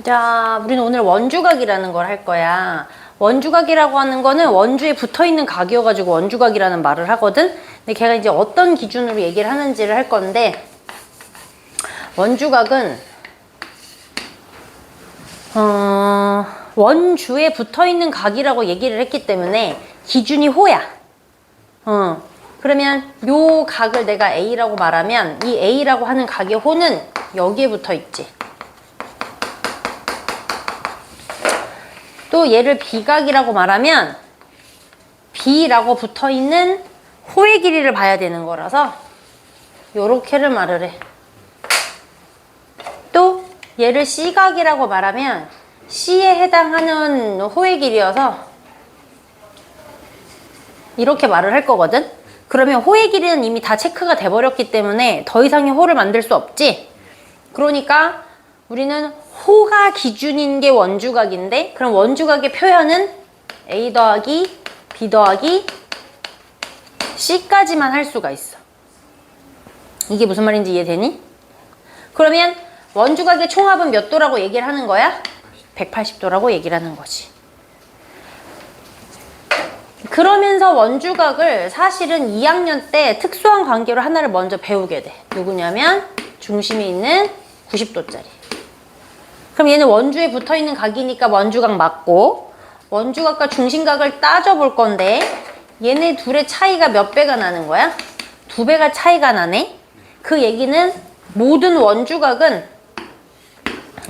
자, 우리는 오늘 원주각이라는 걸 할 거야. 원주각이라고 하는 거는 원주에 붙어있는 각이어가지고 원주각이라는 말을 하거든. 근데 걔가 이제 어떤 기준으로 얘기를 하는지를 할 건데, 원주각은 원주에 붙어있는 각이라고 얘기를 했기 때문에 기준이 호야. 그러면 요 각을 내가 A라고 말하면 이 A라고 하는 각의 호는 여기에 붙어있지. 또 얘를 B각이라고 말하면 B라고 붙어있는 호의 길이를 봐야 되는 거라서 요렇게를 말을 해. 또 얘를 C각이라고 말하면 C에 해당하는 호의 길이여서 이렇게 말을 할 거거든. 그러면 호의 길이는 이미 다 체크가 돼버렸기 때문에 더 이상의 호를 만들 수 없지. 그러니까 우리는 호가 기준인 게 원주각인데, 그럼 원주각의 표현은 A 더하기 B 더하기 C까지만 할 수가 있어. 이게 무슨 말인지 이해되니? 그러면 원주각의 총합은 몇 도라고 얘기를 하는 거야? 180도라고 얘기를 하는 거지. 그러면서 원주각을 사실은 2학년 때 특수한 관계로 하나를 먼저 배우게 돼. 누구냐면 중심이 있는 90도짜리. 그럼 얘는 원주에 붙어있는 각이니까 원주각 맞고, 원주각과 중심각을 따져볼 건데 얘네 둘의 차이가 몇 배가 나는 거야? 2배가 차이가 나네? 그 얘기는 모든 원주각은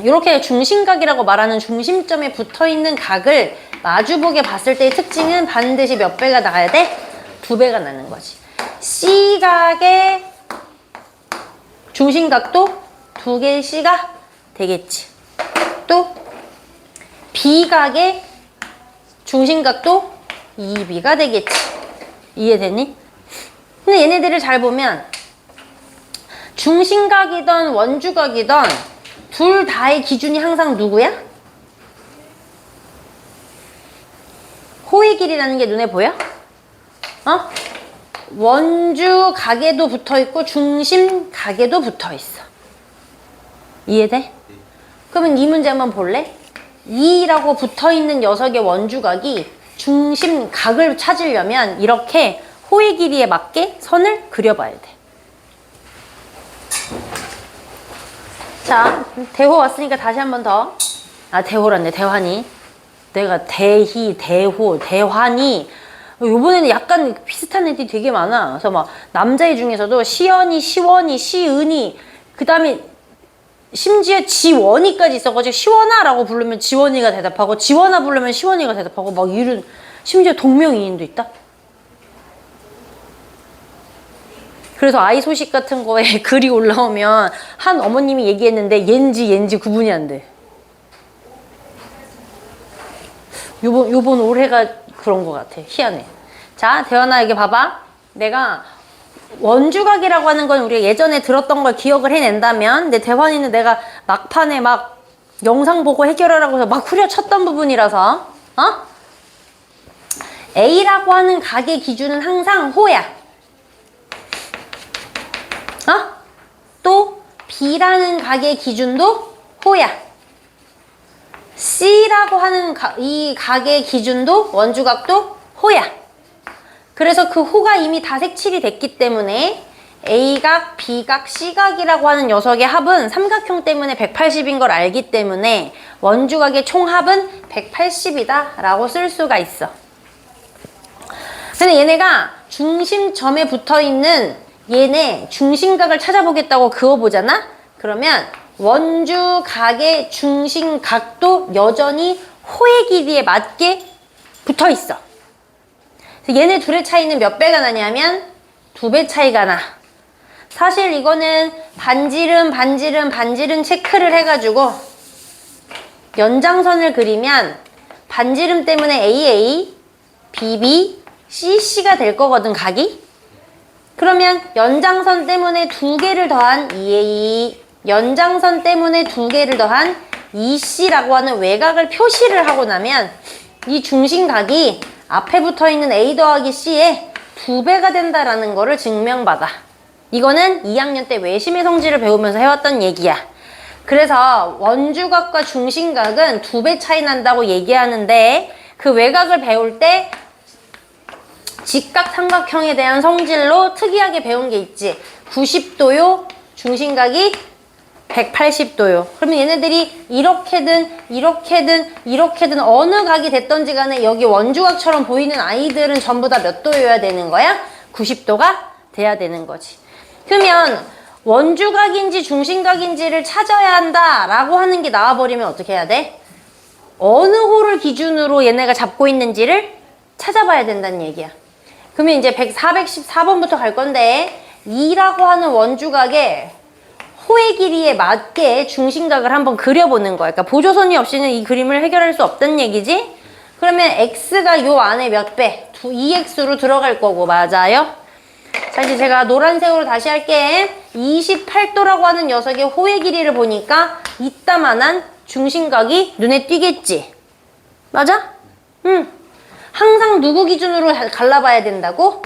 이렇게 중심각이라고 말하는 중심점에 붙어있는 각을 마주보게 봤을 때의 특징은 반드시 몇 배가 나가야 돼? 2배가 나는 거지. C각의 중심각도 2개의 C가 되겠지. 또 B각의 중심각도 2B가 되겠지. 이해되니? 근데 얘네들을 잘 보면 중심각이든 원주각이든 둘 다의 기준이 항상 누구야? 호의 길이라는 게 눈에 보여? 원주 각에도 붙어있고 중심 각에도 붙어있어. 이해돼? 그러면 이 문제 한번 볼래? 2라고 붙어있는 녀석의 원주각이 중심 각을 찾으려면 이렇게 호의 길이에 맞게 선을 그려봐야 돼. 자, 대호 왔으니까 다시 한 번 더. 대호란네, 대환이. 내가 대희, 대호, 대환이. 요번에는 약간 비슷한 애들이 되게 많아. 그래서 막 남자애 중에서도 시연이, 시원이, 시은이, 그 다음에 심지어 지원이까지 있어가지고 시원아라고 부르면 지원이가 대답하고, 지원아 부르면 시원이가 대답하고, 막 이런, 심지어 동명이인도 있다. 그래서 아이 소식 같은 거에 글이 올라오면 한 어머님이 얘기했는데 옌지 구분이 안 돼. 요번 올해가 그런 것 같아. 희한해. 자, 대현아, 여기 봐봐. 내가 원주각이라고 하는 건 우리가 예전에 들었던 걸 기억을 해낸다면, 근데 대환이는 내가 막판에 막 영상 보고 해결하라고 해서 막 후려쳤던 부분이라서, A라고 하는 각의 기준은 항상 호야. 또 B라는 각의 기준도 호야. C라고 하는 이 각의 기준도 원주각도 호야. 그래서 그 호가 이미 다 색칠이 됐기 때문에 A각, B각, C각이라고 하는 녀석의 합은 삼각형 때문에 180인 걸 알기 때문에 원주각의 총합은 180이다 라고 쓸 수가 있어. 근데 얘네가 중심점에 붙어있는 얘네 중심각을 찾아보겠다고 그어보잖아? 그러면 원주각의 중심각도 여전히 호의 길이에 맞게 붙어있어. 얘네 둘의 차이는 몇 배가 나냐면 2배 차이가 나. 사실 이거는 반지름 체크를 해가지고 연장선을 그리면 반지름 때문에 AA, BB, CC가 될 거거든, 각이. 그러면 연장선 때문에 2개를 더한 EA, 연장선 때문에 2개를 더한 EC라고 하는 외곽을 표시를 하고 나면 이 중심각이 앞에 붙어있는 A 더하기 C에 2배가 된다라는 거를 증명받아. 이거는 2학년 때 외심의 성질을 배우면서 해왔던 얘기야. 그래서 원주각과 중심각은 2배 차이 난다고 얘기하는데 그 외곽을 배울 때 직각 삼각형에 대한 성질로 특이하게 배운 게 있지. 90도요, 중심각이 180도요. 그러면 얘네들이 이렇게든 어느 각이 됐던지 간에 여기 원주각처럼 보이는 아이들은 전부 다 몇 도여야 되는 거야? 90도가 돼야 되는 거지. 그러면 원주각인지 중심각인지를 찾아야 한다라고 하는 게 나와버리면 어떻게 해야 돼? 어느 호를 기준으로 얘네가 잡고 있는지를 찾아봐야 된다는 얘기야. 그러면 이제 414번부터 갈 건데 2라고 하는 원주각에 호의 길이에 맞게 중심각을 한번 그려보는 거야. 그러니까 보조선이 없이는 이 그림을 해결할 수 없다는 얘기지? 그러면 x가 요 안에 몇 배? 2x로 들어갈 거고, 맞아요? 자, 이제 제가 노란색으로 다시 할게. 28도라고 하는 녀석의 호의 길이를 보니까 이따만한 중심각이 눈에 띄겠지? 맞아? 응. 항상 누구 기준으로 갈라봐야 된다고?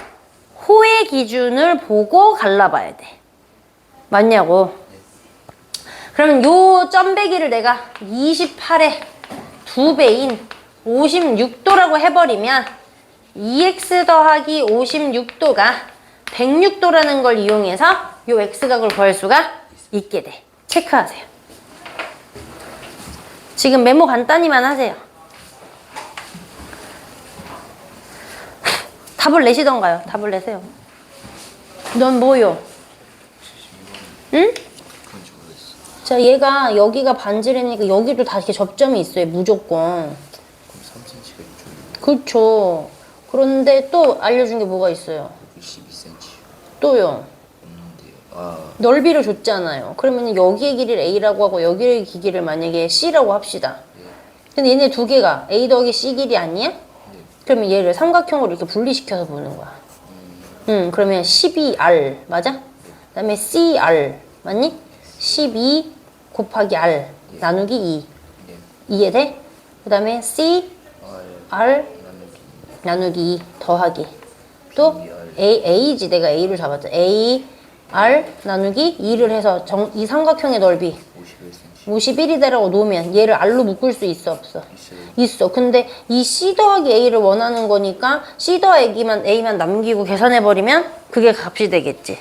호의 기준을 보고 갈라봐야 돼. 맞냐고? 그러면 요 점배기를 내가 28의 2배인 56도라고 해버리면 2x 더하기 56도가 106도라는 걸 이용해서 요 x각을 구할 수가 있게 돼. 체크하세요. 지금 메모 간단히만 하세요. 답을 내시던가요? 답을 내세요. 넌 뭐요? 응? 자, 얘가 여기가 반지름이니까 여기도 다 이렇게 접점이 있어요. 무조건. 그럼 3cm가 이쪽이고 그렇죠. 그런데 또 알려준 게 뭐가 있어요? 12cm 또요. 없는데 아 넓이를 줬잖아요. 그러면 여기의 길이를 A라고 하고 여기의 길이를 만약에 C라고 합시다. 근데 얘네 두 개가 A 더하기 C 길이 아니야? 그러면 얘를 삼각형으로 이렇게 분리시켜서 보는 거야. 그러면 12R 맞아? 그 다음에 CR 맞니? 12 곱하기 R 나누기 2 이해돼? 그 다음에 CR 나누기 2 더하기 또 A지 내가 A를 잡았죠. AR 나누기 2를 해서 이 삼각형의 넓이 51이다라고 놓으면 얘를 R로 묶을 수 있어 없어? 있어. 근데 이 C 더하기 A를 원하는 거니까 C 더하기 A만 남기고 계산해버리면 그게 값이 되겠지.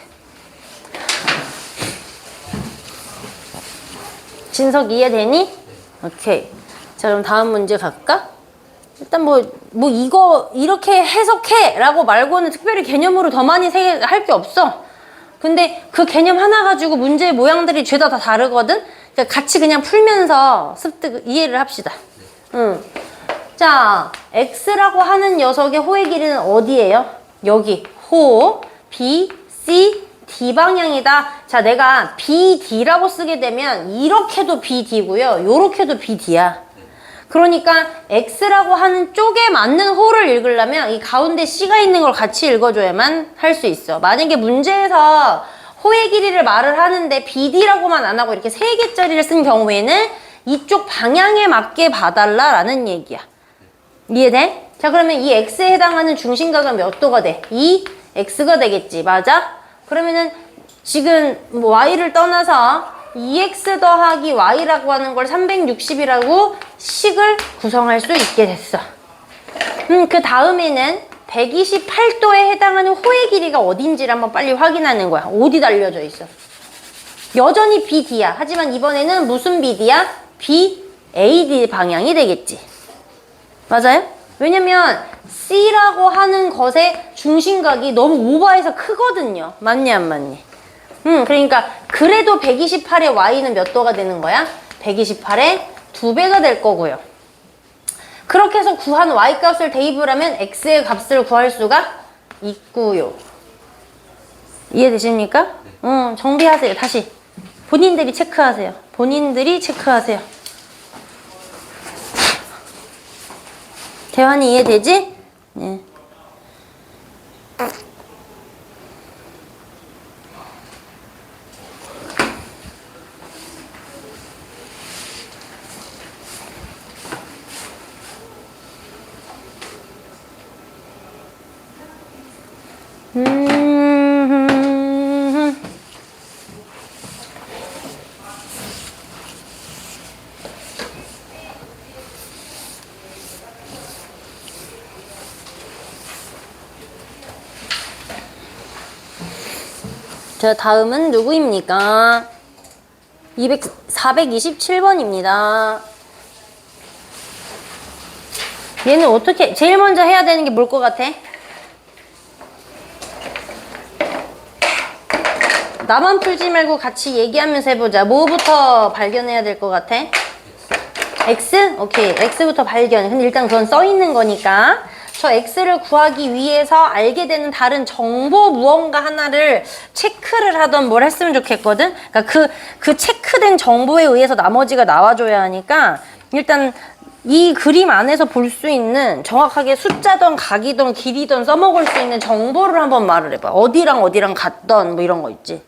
진석 이해되니? 오케이. 자, 그럼 다음 문제 갈까? 일단 이거 이렇게 해석해! 라고 말고는 특별히 개념으로 더 많이 할 게 없어. 근데 그 개념 하나 가지고 문제의 모양들이 죄다 다 다르거든? 그러니까 같이 그냥 풀면서 습득 이해를 합시다. 자, X라고 하는 녀석의 호의 길이는 어디예요? 여기 호 B, C, D 방향이다. 자, 내가 BD라고 쓰게 되면 이렇게도 BD고요. 요렇게도 BD야. 그러니까 X라고 하는 쪽에 맞는 호를 읽으려면 이 가운데 C가 있는 걸 같이 읽어줘야만 할 수 있어. 만약에 문제에서 호의 길이를 말을 하는데 BD라고만 안 하고 이렇게 3개짜리를 쓴 경우에는 이쪽 방향에 맞게 봐달라라는 얘기야. 이해돼? 자, 그러면 이 X에 해당하는 중심각은 몇 도가 돼? 2X가 되겠지. 맞아? 그러면은 지금 Y를 떠나서 2x 더하기 y라고 하는 걸 360이라고 식을 구성할 수 있게 됐어. 그 다음에는 128도에 해당하는 호의 길이가 어딘지를 한번 빨리 확인하는 거야. 어디 달려져 있어? 여전히 BD야. 하지만 이번에는 무슨 BD야? BAD 방향이 되겠지. 맞아요? 왜냐면 C라고 하는 것의 중심각이 너무 오버해서 크거든요. 맞니 안 맞니? 그러니까 그래도 128의 y는 몇 도가 되는 거야? 128의 2배가 될 거고요. 그렇게 해서 구한 y 값을 대입을 하면 x의 값을 구할 수가 있고요. 이해되십니까? 정비하세요. 다시. 본인들이 체크하세요. 본인들이 체크하세요. 대환이 이해되지? 네. 자, 다음은 누구입니까? 427번입니다. 얘는 어떻게, 제일 먼저 해야 되는 게 뭘 것 같아? 나만 풀지 말고 같이 얘기하면서 해보자. 뭐부터 발견해야 될 것 같아? X? 오케이. X부터 발견. 근데 일단 그건 써있는 거니까. 저 X를 구하기 위해서 알게 되는 다른 정보 무언가 하나를 체크를 하던 뭘 했으면 좋겠거든? 그러니까 그 체크된 정보에 의해서 나머지가 나와줘야 하니까 일단 이 그림 안에서 볼 수 있는 정확하게 숫자든 각이든 길이든 써먹을 수 있는 정보를 한번 말을 해봐. 어디랑 어디랑 같던 뭐 이런 거 있지?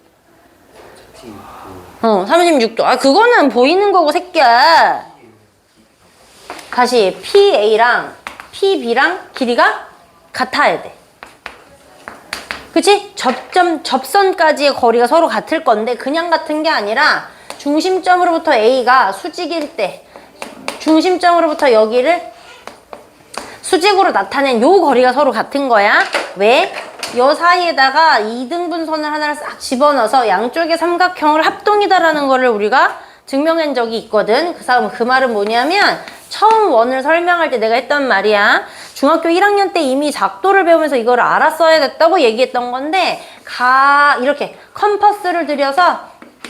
36도. 아, 그거는 보이는 거고, 새끼야. 다시, PA랑 PB랑 길이가 같아야 돼. 그치? 접선까지의 거리가 서로 같을 건데, 그냥 같은 게 아니라, 중심점으로부터 A가 수직일 때, 중심점으로부터 여기를 수직으로 나타낸 요 거리가 서로 같은 거야. 왜? 요 사이에다가 2등분선을 하나를 싹 집어넣어서 양쪽의 삼각형을 합동이다라는 거를 우리가 증명한 적이 있거든. 그 말은 뭐냐면 처음 원을 설명할 때 내가 했던 말이야. 중학교 1학년 때 이미 작도를 배우면서 이걸 알았어야 됐다고 얘기했던 건데 이렇게 컴퍼스를 들여서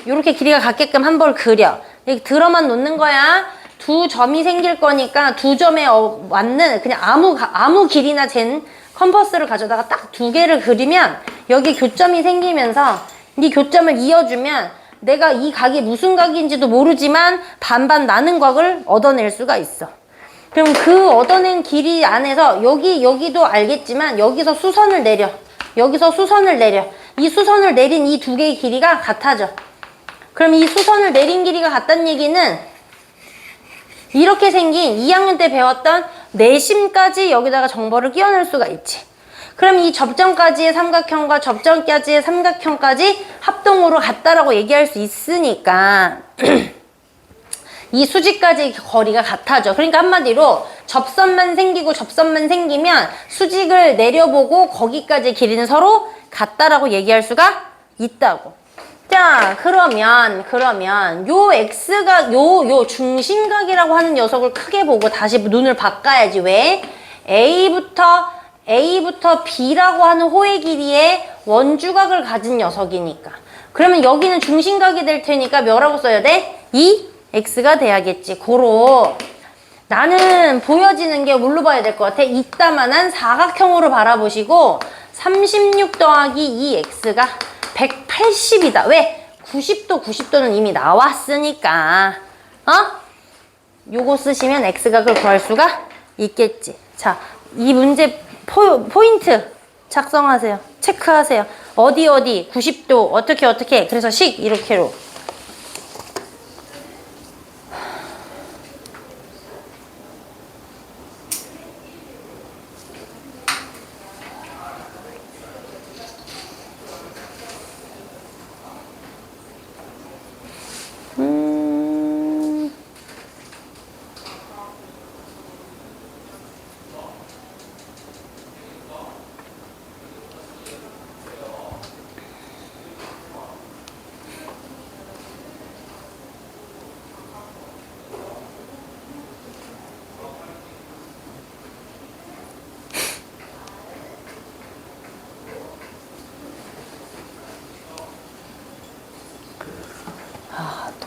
이렇게 길이가 같게끔 한 번 그려. 이렇게 들어만 놓는 거야. 두 점이 생길 거니까 두 점에 맞는 그냥 아무 길이나 잰 컴퍼스를 가져다가 딱 두 개를 그리면 여기 교점이 생기면서 이 교점을 이어주면 내가 이 각이 무슨 각인지도 모르지만 반반 나는 각을 얻어낼 수가 있어. 그럼 그 얻어낸 길이 안에서 여기도 알겠지만 여기서 수선을 내려. 여기서 수선을 내려. 이 수선을 내린 이 두 개의 길이가 같아져. 그럼 이 수선을 내린 길이가 같다는 얘기는 이렇게 생긴 2학년 때 배웠던 내심까지 여기다가 정보를 끼워넣을 수가 있지. 그럼 이 접점까지의 삼각형과 접점까지의 삼각형까지 합동으로 같다라고 얘기할 수 있으니까 이 수직까지 거리가 같아져. 그러니까 한마디로 접선만 생기면 수직을 내려보고 거기까지 길이는 서로 같다라고 얘기할 수가 있다고. 자, 그러면 요 X가 요 중심각이라고 하는 녀석을 크게 보고 다시 눈을 바꿔야지. 왜? A부터 B라고 하는 호의 길이의 원주각을 가진 녀석이니까. 그러면 여기는 중심각이 될 테니까 뭐라고 써야 돼? X가 돼야겠지. 고로 나는 보여지는 게 뭘로 봐야 될 것 같아? 이따만한 사각형으로 바라보시고 36 더하기 2X가 180이다. 왜? 90도는 이미 나왔으니까. 요거 쓰시면 X각을 구할 수가 있겠지. 자, 이 문제 포인트 작성하세요. 체크하세요. 어디 90도 어떻게 그래서 식 이렇게로.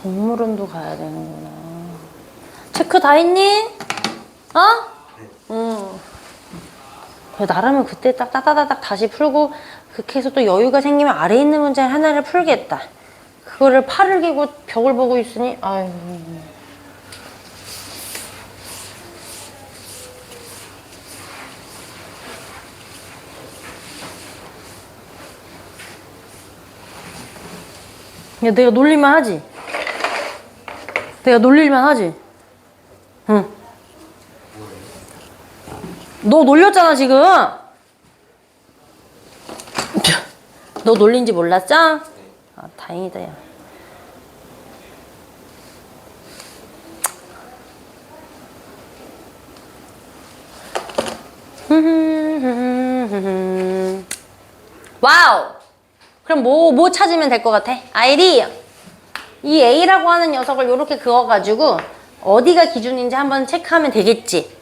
동물원도 가야 되는구나. 체크 다 했니? 응. 나라면 그때 딱 따다다닥 다시 풀고 그렇게 해서 또 여유가 생기면 아래 있는 문제 하나를 풀겠다. 그거를 팔을 기고 벽을 보고 있으니 아유. 야, 내가 놀릴만 하지? 응. 너 놀렸잖아, 지금. 너 놀린지 몰랐죠? 아, 다행이다, 야. 와우! 그럼 뭐 찾으면 될 것 같아? ID. 이 A라고 하는 녀석을 이렇게 그어가지고 어디가 기준인지 한번 체크하면 되겠지.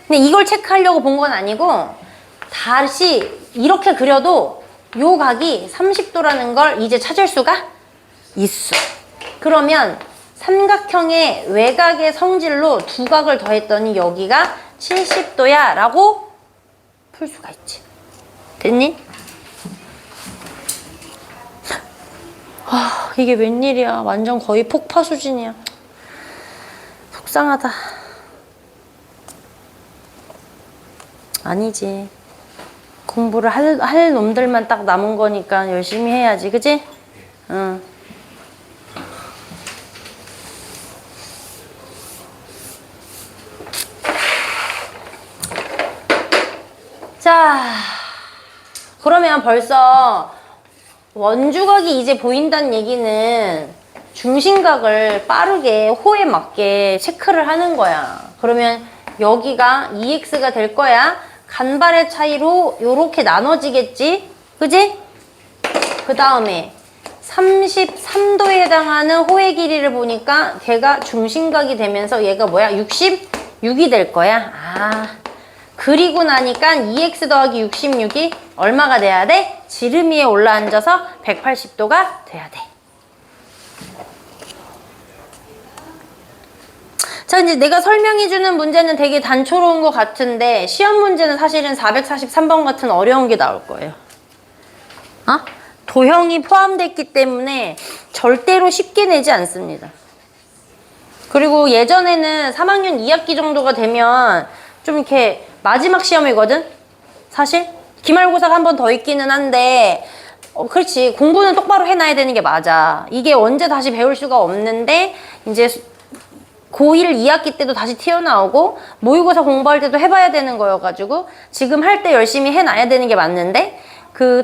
근데 이걸 체크하려고 본 건 아니고 다시 이렇게 그려도 요 각이 30도라는 걸 이제 찾을 수가 있어. 그러면 삼각형의 외곽의 성질로 두 각을 더했더니 여기가 70도야 라고 풀 수가 있지. 됐니? 아, 이게 웬일이야. 완전 거의 폭파 수준이야. 속상하다. 아니지. 공부를 할 놈들만 딱 남은 거니까 열심히 해야지. 그지? 응. 자, 그러면 벌써 원주각이 이제 보인다는 얘기는 중심각을 빠르게 호에 맞게 체크를 하는 거야. 그러면 여기가 2x가 될 거야. 간발의 차이로 요렇게 나눠지겠지? 그지? 그 다음에 33도에 해당하는 호의 길이를 보니까 걔가 중심각이 되면서 얘가 뭐야? 66이 될 거야. 아, 그리고 나니까 2x 더하기 66이 얼마가 돼야 돼? 지름 위에 올라앉아서 180도가 돼야 돼. 자, 이제 내가 설명해주는 문제는 되게 단초로운 것 같은데 시험 문제는 사실은 443번 같은 어려운 게 나올 거예요. 어? 도형이 포함됐기 때문에 절대로 쉽게 내지 않습니다. 그리고 예전에는 3학년 2학기 정도가 되면 좀 이렇게 마지막 시험이거든? 사실? 기말고사가 한 번 더 있기는 한데 그렇지. 공부는 똑바로 해놔야 되는 게 맞아. 이게 언제 다시 배울 수가 없는데 이제 고1 2학기 때도 다시 튀어나오고 모의고사 공부할 때도 해봐야 되는 거여가지고 지금 할 때 열심히 해놔야 되는 게 맞는데 그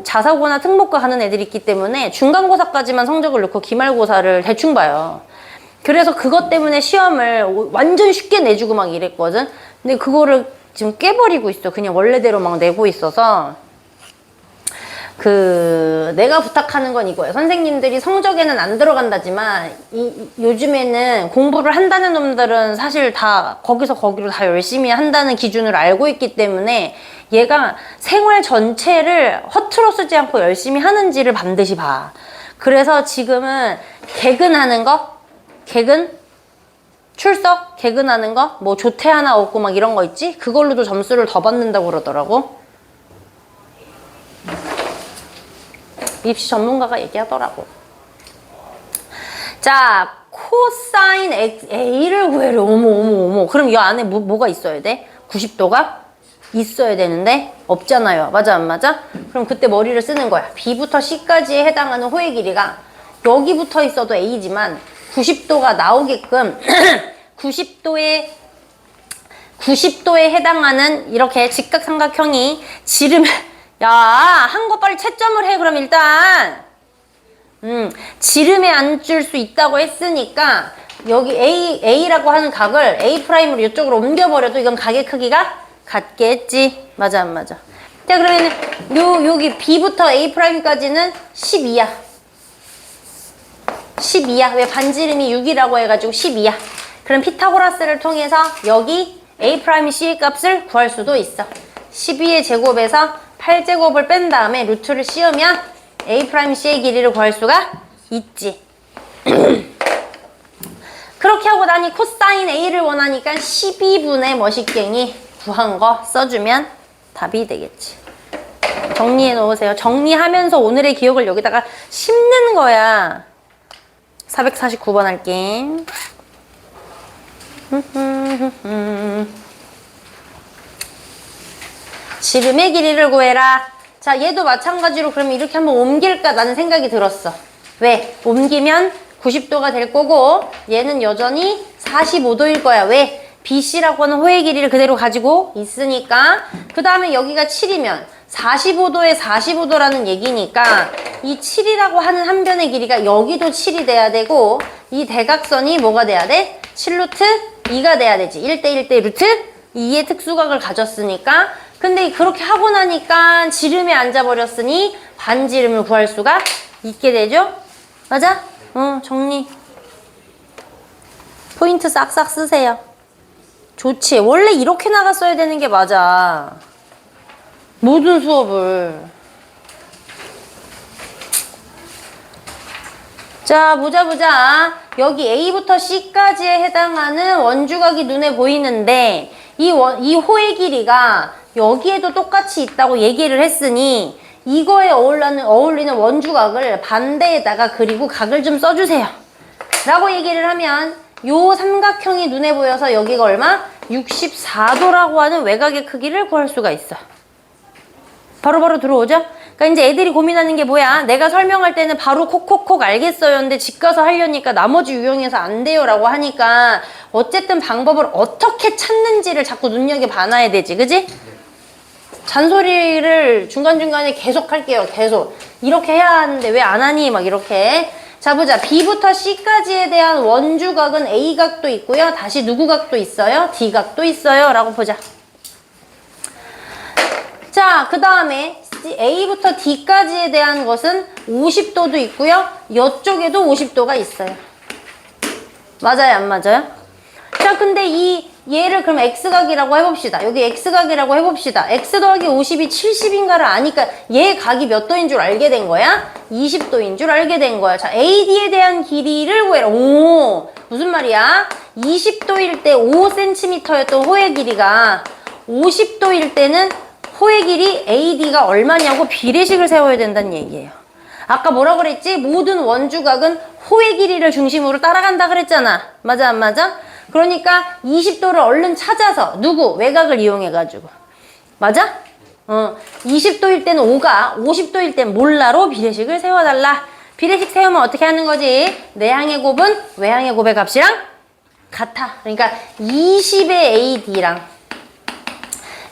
자사고나 특목고 하는 애들이 있기 때문에 중간고사까지만 성적을 넣고 기말고사를 대충 봐요. 그래서 그것 때문에 시험을 완전 쉽게 내주고 막 이랬거든. 근데 그거를 지금 깨버리고 있어. 그냥 원래대로 막 내고 있어서 내가 부탁하는 건 이거예요. 선생님들이 성적에는 안 들어간다지만 요즘에는 공부를 한다는 놈들은 사실 다 거기로 다 열심히 한다는 기준을 알고 있기 때문에 얘가 생활 전체를 허투루 쓰지 않고 열심히 하는지를 반드시 봐. 그래서 지금은 개근하는 거, 출석, 개근하는 거, 뭐 조퇴 하나 없고 막 이런 거 있지? 그걸로도 점수를 더 받는다고 그러더라고. 입시 전문가가 얘기하더라고. 자, 코사인 A를 구해래. 어머. 그럼 이 안에 뭐가 있어야 돼? 90도가 있어야 되는데 없잖아요. 맞아, 안 맞아? 그럼 그때 머리를 쓰는 거야. B부터 C까지에 해당하는 호의 길이가 여기 붙어 있어도 A지만 90도가 나오게끔 90도에 해당하는 이렇게 직각삼각형이 지름 야, 한 거 빨리 채점을 해. 그럼 일단 지름에 앉을 수 있다고 했으니까 여기 A라고 하는 각을 A'으로 이쪽으로 옮겨버려도 이건 각의 크기가 같겠지. 맞아, 안 맞아? 자, 그러면 여기 B부터 A'까지는 12야. 12야. 왜 반지름이 6이라고 해가지고 12야. 그럼 피타고라스를 통해서 여기 A' C의 값을 구할 수도 있어. 12의 제곱에서 8제곱을 뺀 다음에 루트를 씌우면 A' C의 길이를 구할 수가 있지. 그렇게 하고 나니 코사인 A를 원하니까 12분의 머시갱이 구한 거 써주면 답이 되겠지. 정리해 놓으세요. 정리하면서 오늘의 기억을 여기다가 심는 거야. 449번 할게. 지름의 길이를 구해라. 자, 얘도 마찬가지로 그럼 이렇게 한번 옮길까 라는 생각이 들었어. 왜? 옮기면 90도가 될 거고 얘는 여전히 45도일 거야. 왜? BC라고 하는 호의 길이를 그대로 가지고 있으니까. 그 다음에 여기가 7이면 45도에 45도라는 얘기니까 이 7이라고 하는 한 변의 길이가 여기도 7이 돼야 되고 이 대각선이 뭐가 돼야 돼? 7루트 2가 돼야 되지. 1대1대 루트 2의 특수각을 가졌으니까 근데 그렇게 하고 나니까 지름에 앉아버렸으니 반지름을 구할 수가 있게 되죠? 맞아? 정리. 포인트 싹싹 쓰세요. 좋지. 원래 이렇게 나갔어야 되는 게 맞아. 모든 수업을. 자, 보자. 여기 A부터 C까지에 해당하는 원주각이 눈에 보이는데 이 호의 길이가 여기에도 똑같이 있다고 얘기를 했으니 이거에 어울리는 원주각을 반대에다가 그리고 각을 좀 써주세요. 라고 얘기를 하면 요 삼각형이 눈에 보여서 여기가 얼마? 64도라고 하는 외곽의 크기를 구할 수가 있어. 바로바로 들어오죠? 그러니까 이제 애들이 고민하는 게 뭐야? 내가 설명할 때는 바로 콕콕콕 알겠어요. 근데 집 가서 하려니까 나머지 유형에서 안 돼요. 라고 하니까 어쨌든 방법을 어떻게 찾는지를 자꾸 눈여겨봐놔야 되지. 그지? 잔소리를 중간중간에 계속 할게요. 계속. 이렇게 해야 하는데 왜 안 하니? 막 이렇게. 자, 보자. B부터 C까지에 대한 원주각은 A각도 있고요. 다시 누구 각도 있어요? D각도 있어요. 라고 보자. 자, 그 다음에 A부터 D까지에 대한 것은 50도도 있고요. 이쪽에도 50도가 있어요. 맞아요? 안 맞아요? 자, 근데 얘를 그럼 X각이라고 해봅시다. 여기 X각이라고 해봅시다. X 더하기 50이 70인가를 아니까 얘 각이 몇 도인 줄 알게 된 거야? 20도인 줄 알게 된 거야. 자, AD에 대한 길이를 구해라. 오, 무슨 말이야? 20도일 때 5cm였던 호의 길이가 50도일 때는 호의 길이 AD가 얼마냐고 비례식을 세워야 된다는 얘기예요. 아까 뭐라 그랬지? 모든 원주각은 호의 길이를 중심으로 따라간다 그랬잖아. 맞아, 안 맞아? 그러니까 20도를 얼른 찾아서 누구? 외곽을 이용해가지고. 맞아? 20도일 때는 5가, 50도일 땐 몰라로 비례식을 세워달라. 비례식 세우면 어떻게 하는 거지? 내항의 곱은 외항의 곱의 값이랑 같아. 그러니까 20의 AD랑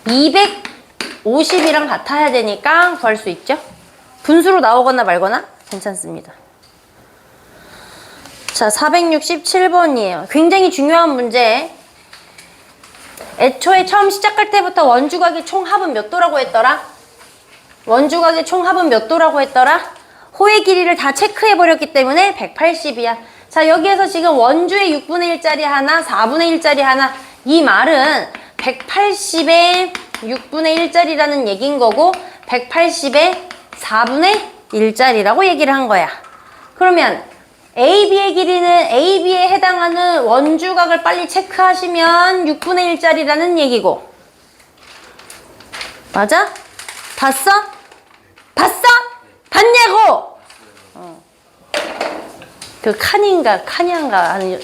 250이랑 같아야 되니까 구할 수 있죠. 분수로 나오거나 말거나 괜찮습니다. 자, 467번이에요. 굉장히 중요한 문제. 애초에 처음 시작할 때부터 원주각의 총합은 몇 도라고 했더라? 원주각의 총합은 몇 도라고 했더라? 호의 길이를 다 체크해버렸기 때문에 180이야. 자, 여기에서 지금 원주의 6분의 1짜리 하나, 4분의 1짜리 하나. 이 말은 180의 6분의 1짜리라는 얘기인 거고 180의 4분의 1짜리라고 얘기를 한 거야. 그러면 AB의 길이는 AB에 해당하는 원주각을 빨리 체크하시면 6분의 1짜리라는 얘기고. 맞아? 봤어? 봤어? 봤냐고! 그 카니안가 하는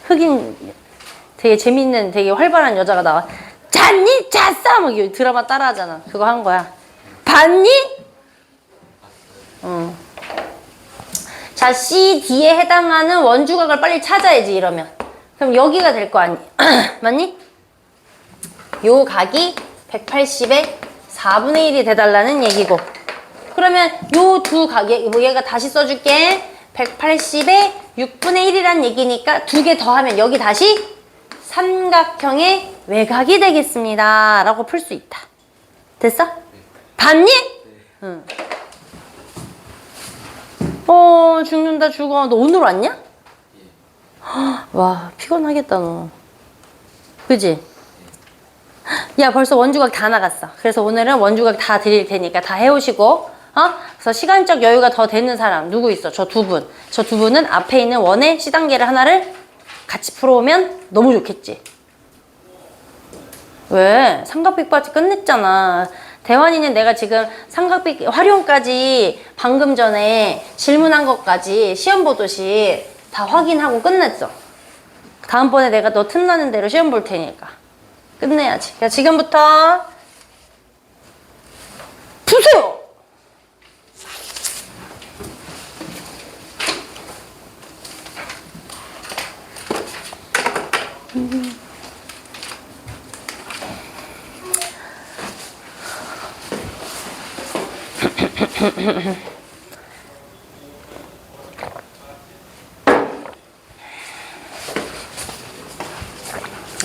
흑인 되게 재밌는 되게 활발한 여자가 나와. 잤니? 잤어! 막 드라마 따라하잖아. 그거 한 거야. 봤니? 자, C, D에 해당하는 원주각을 빨리 찾아야지, 이러면. 그럼 여기가 될 거 아니? 맞니? 요 각이 180의 4분의 1이 돼달라는 얘기고. 그러면 요 두 각, 얘가 다시 써줄게. 180의 6분의 1이란 얘기니까 두 개 더하면 여기 다시 삼각형의 외곽이 되겠습니다. 라고 풀 수 있다. 됐어? 봤니? 응. 죽는다, 죽어. 너 오늘 왔냐? 와, 피곤하겠다, 너. 그지? 야, 벌써 원주각 다 나갔어. 그래서 오늘은 원주각 다 드릴 테니까 다 해오시고, 그래서 시간적 여유가 더 되는 사람, 누구 있어? 저 두 분. 저 두 분은 앞에 있는 원의 C단계를 하나를 같이 풀어오면 너무 좋겠지. 왜? 삼각비까지 끝냈잖아. 대환이는 내가 지금 삼각비 활용까지 방금 전에 질문한 것까지 시험 보듯이 다 확인하고 끝냈어. 다음번에 내가 너 틈나는 대로 시험 볼 테니까 끝내야지. 그러니까 지금부터 푸세요!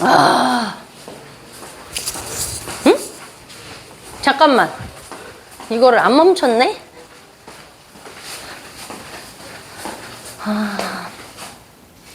아, 응? 잠깐만. 이거를 안 멈췄네? 아.